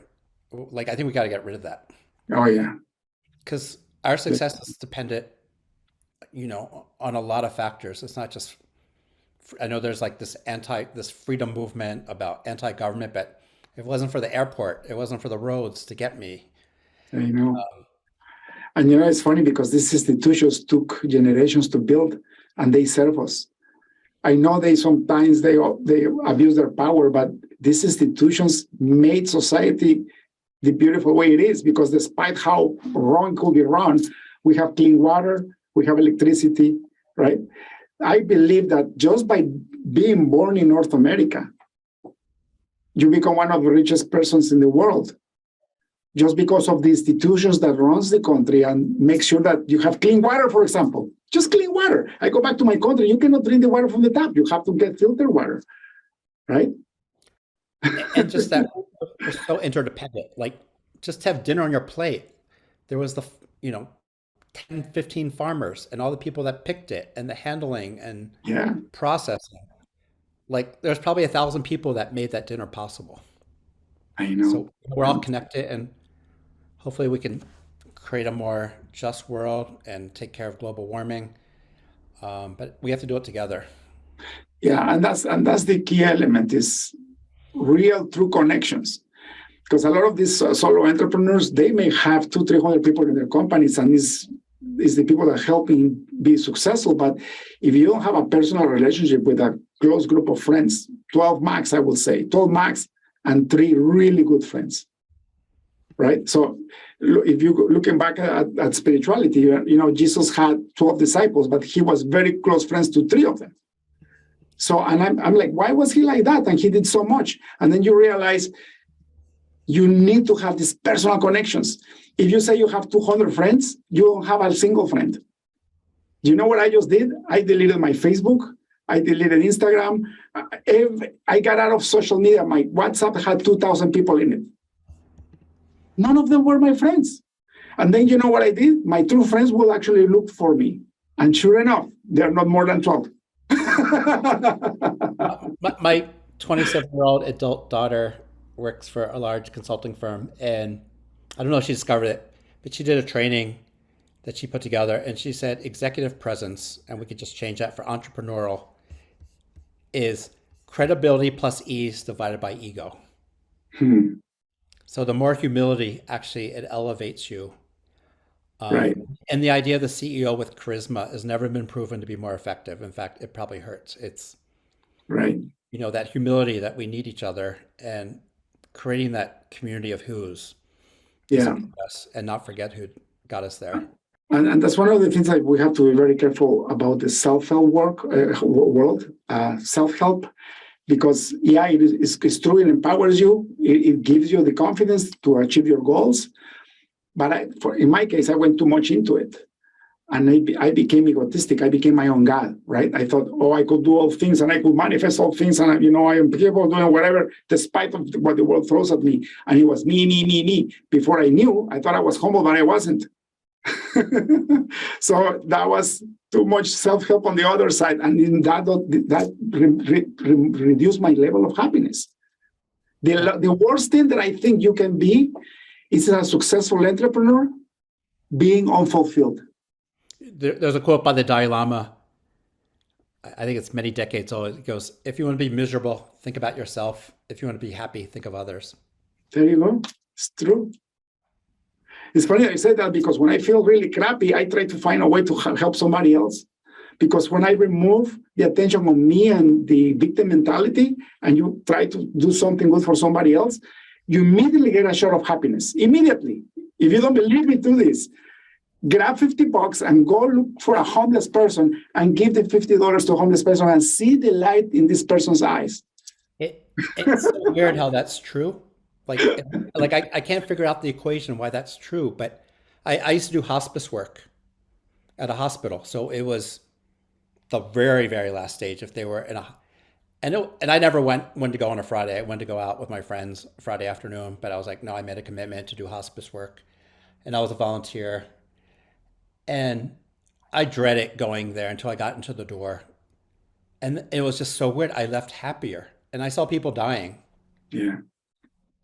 like, I think we got to get rid of that. Oh, yeah. Because our success is dependent on a lot of factors. It's not just, I know there's like this freedom movement about anti-government, but if it wasn't for the airport, it wasn't for the roads to get me. I know. And it's funny because these institutions took generations to build and they serve us. I know sometimes they abuse their power, but these institutions made society the beautiful way it is, because despite how wrong could be run, we have clean water, we have electricity, right? I believe that just by being born in North America, you become one of the richest persons in the world, just because of the institutions that runs the country and make sure that you have clean water, for example. Just clean water. I go back to my country, you cannot drink the water from the tap. You have to get filtered water, right? And just that we're so interdependent. Like, just have dinner on your plate. There was 10, 15 farmers and all the people that picked it and the handling and Yeah, processing. Like, there's probably 1,000 people that made that dinner possible. I know. So we're all connected, and hopefully we can create a more just world and take care of global warming. But we have to do it together. Yeah, and that's the key element, is real true connections. Because a lot of these solo entrepreneurs, they may have 200-300 people in their companies, and is the people that help him be successful. But if you don't have a personal relationship with a close group of friends, 12 max, I will say, 12 max, and 3 really good friends, right? So if you looking back at spirituality, Jesus had 12 disciples, but he was very close friends to 3 of them. So, and I'm like, why was he like that? And he did so much. And then you realize you need to have these personal connections. If you say you have 200 friends, you don't have a single friend. You know what I just did? I deleted my Facebook. I deleted Instagram. I got out of social media. My WhatsApp had 2,000 people in it. None of them were my friends. And then you know what I did? My true friends will actually look for me. And sure enough, they're not more than 12. My 27-year-old adult daughter works for a large consulting firm, and I don't know if she discovered it, but she did a training that she put together, and she said executive presence, and we could just change that for entrepreneurial, is credibility plus ease divided by ego. So the more humility, actually, it elevates you. Right. And the idea of the CEO with charisma has never been proven to be more effective. In fact, it probably hurts. It's Right. that humility that we need each other, and creating that community of who's to Yeah. support us and not forget who got us there. And that's one of the things that we have to be very careful about, the self-help world, self-help, because it's true, it empowers you, it gives you the confidence to achieve your goals. But in my case, I went too much into it, and I became egotistic. I became my own God, right? I thought, I could do all things, and I could manifest all things, and I am capable of doing whatever, despite of what the world throws at me. And it was me, me, me, me. Before I knew, I thought I was humble, but I wasn't. So that was too much self-help on the other side, and that reduced my level of happiness. The worst thing that I think you can be is a successful entrepreneur being unfulfilled. There's a quote by the Dalai Lama. I think it's many decades old. It goes, if you want to be miserable, think about yourself. If you want to be happy, think of others. There you go. It's true. It's funny I say that, because when I feel really crappy, I try to find a way to help somebody else. Because when I remove the attention on me and the victim mentality, and you try to do something good for somebody else, you immediately get a shot of happiness. Immediately. If you don't believe me, do this. Grab $50 and go look for a homeless person and give the $50 to a homeless person and see the light in this person's eyes. It's so weird how that's true. Like I can't figure out the equation why that's true, but I used to do hospice work at a hospital. So it was the very, very last stage. If they were in and I never went to go on a Friday. I went to go out with my friends Friday afternoon, but I was like, no, I made a commitment to do hospice work, and I was a volunteer. And I dreaded going there until I got into the door. And it was just so weird. I left happier, and I saw people dying. Yeah.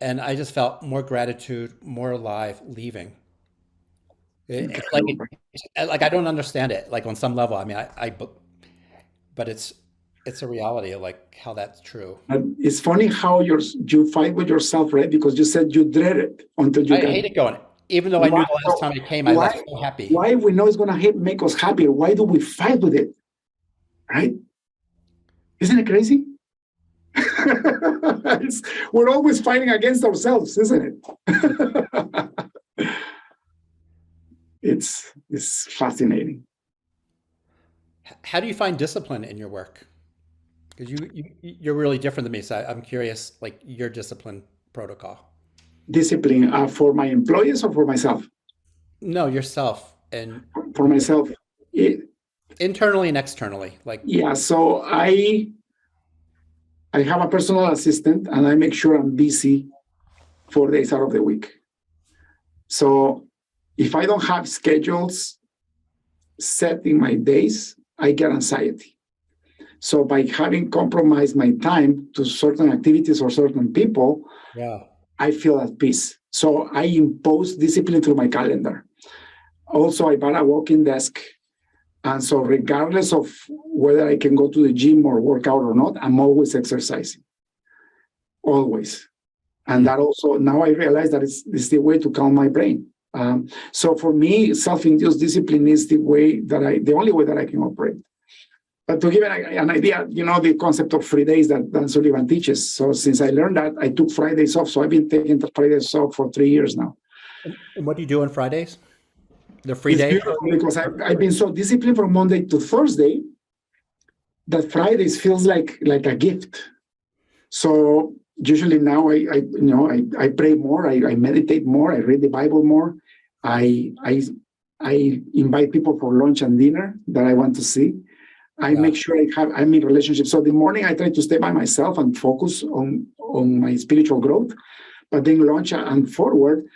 And I just felt more gratitude, more alive leaving. Like I don't understand it. Like on some level, I mean, but it's a reality of like how that's true. And it's funny how you fight with yourself, right? Because you said you dread it until you I got hate it. it going, even though I knew Why, the last time I came, I why, left so happy. why we know it's going to make us happier? Why do we fight with it, right? Isn't it crazy? We're always fighting against ourselves, isn't it? It's fascinating. How do you find discipline in your work? Because you're really different than me, so I'm curious, like your discipline protocol. Discipline for my employees or for myself? No, yourself and For myself, it, internally and externally. Like, yeah. So I have a personal assistant, and I make sure I'm busy 4 days out of the week. So if I don't have schedules set in my days, I get anxiety. So by having compromised my time to certain activities or certain people, yeah, I feel at peace. So I impose discipline through my calendar. Also, I bought a walking desk. And so regardless of whether I can go to the gym or work out or not, I'm always exercising. Always. And that also, now I realize that it's the way to calm my brain. So for me, self-induced discipline is the only way that I can operate. But to give an idea, the concept of free days that Dan Sullivan teaches. So since I learned that, I took Fridays off. So I've been taking the Fridays off for 3 years now. and what do you do on Fridays? The free It's day? beautiful because I've been so disciplined from Monday to Thursday that Fridays feels like a gift. So usually now I pray more, I meditate more, I read the Bible more, I invite people for lunch and dinner that I want to see. I Yeah. make sure I'm in relationships. So the morning I try to stay by myself and focus on my spiritual growth, but then lunch and forward,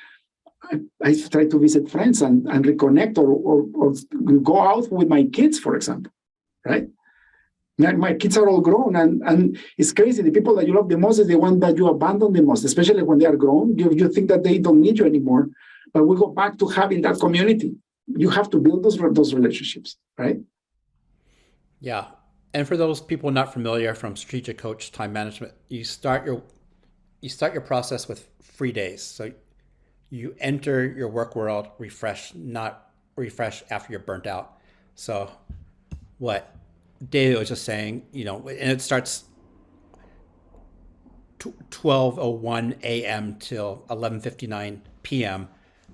I try to visit friends and reconnect or go out with my kids, for example, right? My kids are all grown, and it's crazy. The people that you love the most is the one that you abandon the most, especially when they are grown. You think that they don't need you anymore, but we go back to having that community. You have to build those relationships, right? Yeah. And for those people not familiar from strategic coach time management, you start your process with free days. So you enter your work world refresh, not refresh after you're burnt out. So what David was just saying, and it starts 12:01 a.m. till 11:59 p.m.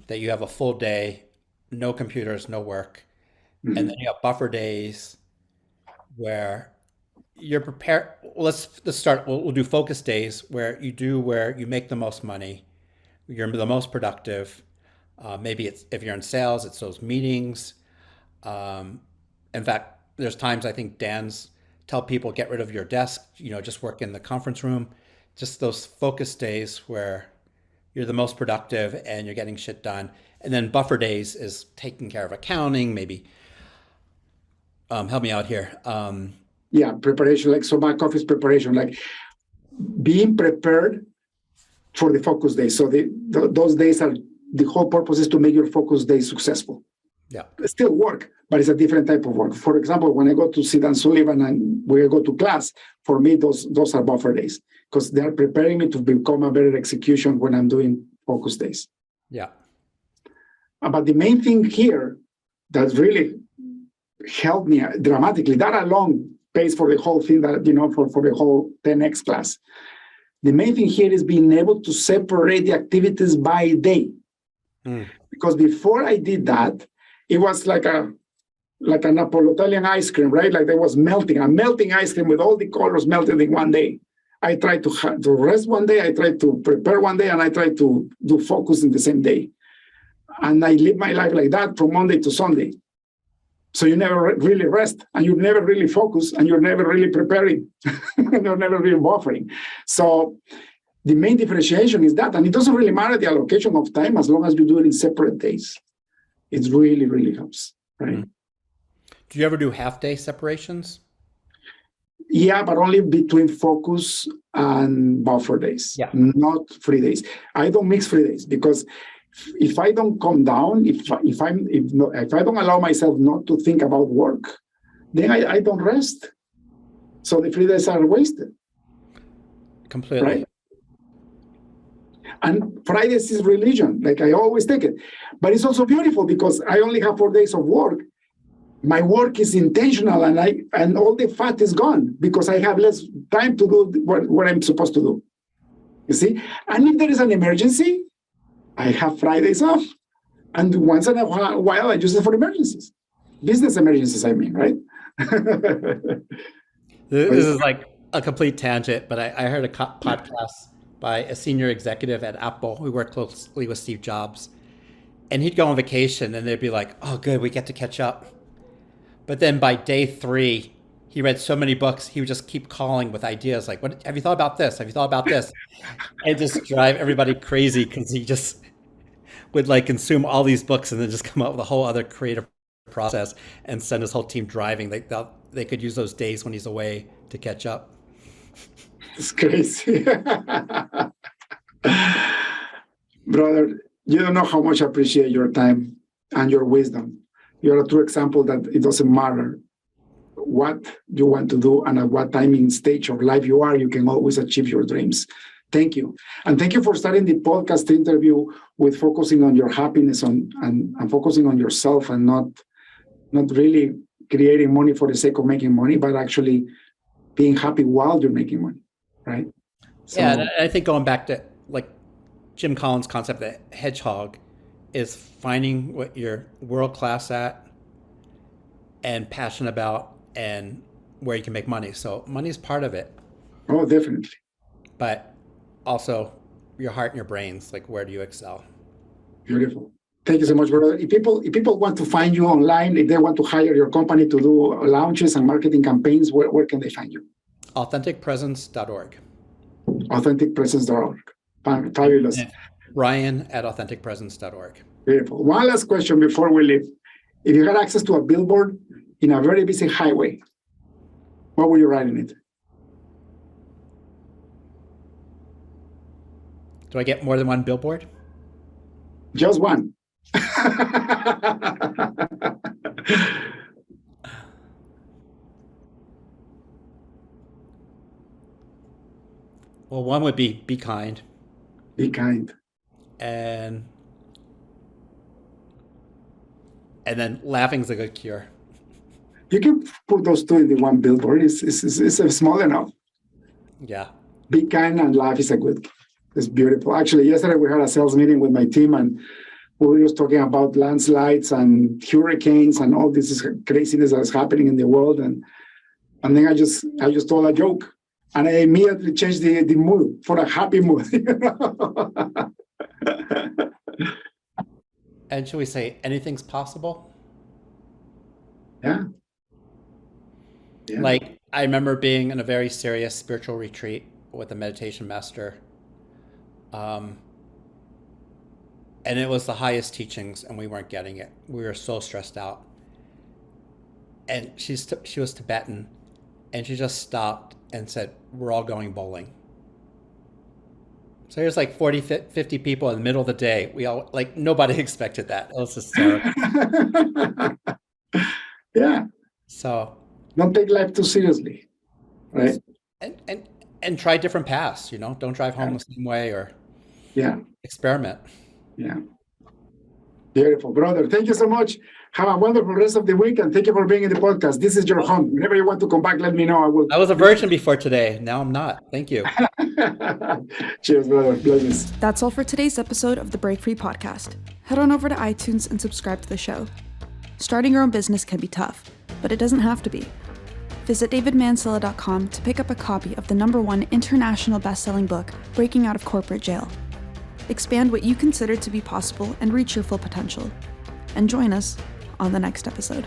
that you have a full day, no computers, no work. Mm-hmm. And then you have buffer days where you're prepared. Let's start. We'll do focus days where you make the most money, you're the most productive. Maybe it's if you're in sales, it's those meetings. In fact, there's times I think Dan's tell people get rid of your desk, just work in the conference room. Just those focus days where you're the most productive and you're getting shit done. And then buffer days is taking care of accounting, maybe. Help me out here. Yeah, preparation, like so back office preparation, like being prepared for the focus days. So those days are, the whole purpose is to make your focus days successful. Yeah. It's still work, but it's a different type of work. For example, when I go to see Dan Sullivan and we go to class, for me, those are buffer days because they're preparing me to become a better execution when I'm doing focus days. Yeah. But the main thing here that really helped me dramatically, that alone pays for the whole thing that, for the whole 10X class. The main thing here is being able to separate the activities by day. Because before I did that, it was like a Napolitan ice cream, right? Like there was a melting ice cream with all the colors melted in one day. I tried to rest one day, I tried to prepare one day, and I tried to do focus in the same day. And I live my life like that from Monday to Sunday. So you never really rest, and you never really focus, and you're never really preparing, and you're never really buffering. So the main differentiation is that, and it doesn't really matter the allocation of time as long as you do it in separate days. It really, really helps, right? Do you ever do half-day separations? Yeah, but only between focus and buffer days, Yeah. not free days. I don't mix free days because if I don't calm down, if I don't allow myself not to think about work, then I don't rest. So the 3 days are wasted. Completely. Right? And Fridays is religion, like I always take it. But it's also beautiful because I only have 4 days of work. My work is intentional, and all the fat is gone because I have less time to do what I'm supposed to do. You see? And if there is an emergency, I have Fridays off. And once in a while, I use it for emergencies. Business emergencies, I mean, right? This is like a complete tangent, but I heard a podcast by a senior executive at Apple who worked closely with Steve Jobs. And he'd go on vacation and they'd be like, oh, good, we get to catch up. But then by day 3, he read so many books, he would just keep calling with ideas like, "What have you thought about this? Have you thought about this?" And just drive everybody crazy because he just would like consume all these books and then just come up with a whole other creative process and send his whole team driving. They could use those days when he's away to catch up. It's crazy. Brother, you don't know how much I appreciate your time and your wisdom. You're a true example that it doesn't matter what you want to do and at what timing stage of life you are, you can always achieve your dreams. Thank you. And thank you for starting the podcast interview with focusing on your happiness and focusing on yourself and not really creating money for the sake of making money, but actually being happy while you're making money, right? So, yeah, and I think going back to like Jim Collins' concept, the hedgehog, is finding what you're world-class at and passionate about and where you can make money. So money is part of it. Oh, definitely. But also your heart and your brains, like where do you excel? Beautiful. Thank you so much, brother. If people want to find you online, if they want to hire your company to do launches and marketing campaigns, where can they find you? AuthenticPresence.org. AuthenticPresence.org. Fabulous. Ryan at AuthenticPresence.org. Beautiful. One last question before we leave. If you had access to a billboard in a very busy highway, what would you write in it? Do I get more than one billboard? Just one. Well, one would be kind. Be kind. And then laughing's a good cure. You can put those two in the one billboard. It's small enough. Yeah. Be kind and laugh is a good. It's beautiful. Actually, yesterday we had a sales meeting with my team and we were just talking about landslides and hurricanes and all this craziness that is happening in the world. And then I just told a joke and I immediately changed the mood for a happy mood. And should we say anything's possible? Yeah. Like I remember being in a very serious spiritual retreat with a meditation master. And it was the highest teachings and we weren't getting it. We were so stressed out. And she was Tibetan and she just stopped and said, we're all going bowling. So here's like 40, 50 people in the middle of the day. We all, like, nobody expected that. It was hysterical. Yeah. So don't take life too seriously, right? And try different paths, don't drive home the same way or experiment. Yeah. Beautiful, brother. Thank you so much. Have a wonderful rest of the week and thank you for being in the podcast. This is your home. Whenever you want to come back, let me know. I will. I was a virgin before today. Now I'm not. Thank you. Cheers, brother. Blessings. That's all for today's episode of the Break Free Podcast. Head on over to iTunes and subscribe to the show. Starting your own business can be tough, but it doesn't have to be. Visit davidmansilla.com to pick up a copy of the #1 international best-selling book, Breaking Out of Corporate Jail. Expand what you consider to be possible and reach your full potential. And join us on the next episode.